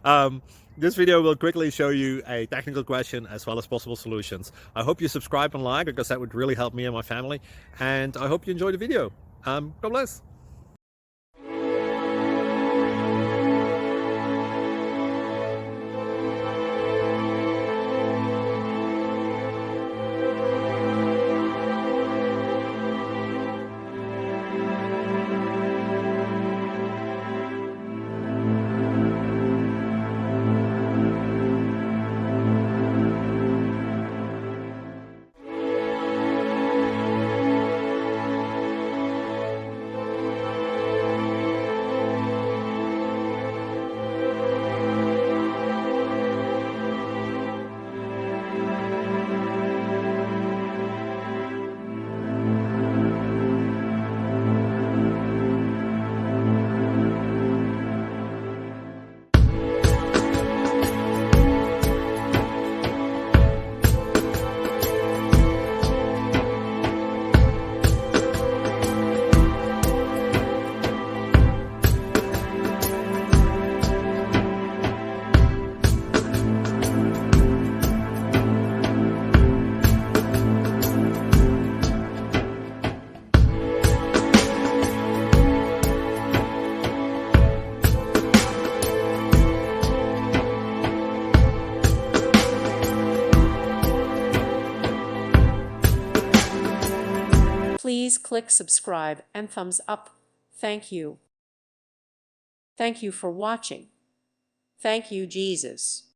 um, this video will quickly show you a technical question as well as possible solutions. I hope you subscribe and like because that would really help me and my family. And I hope you enjoy the video. God bless. Please click subscribe and thumbs up. Thank you. Thank you for watching. Thank you, Jesus.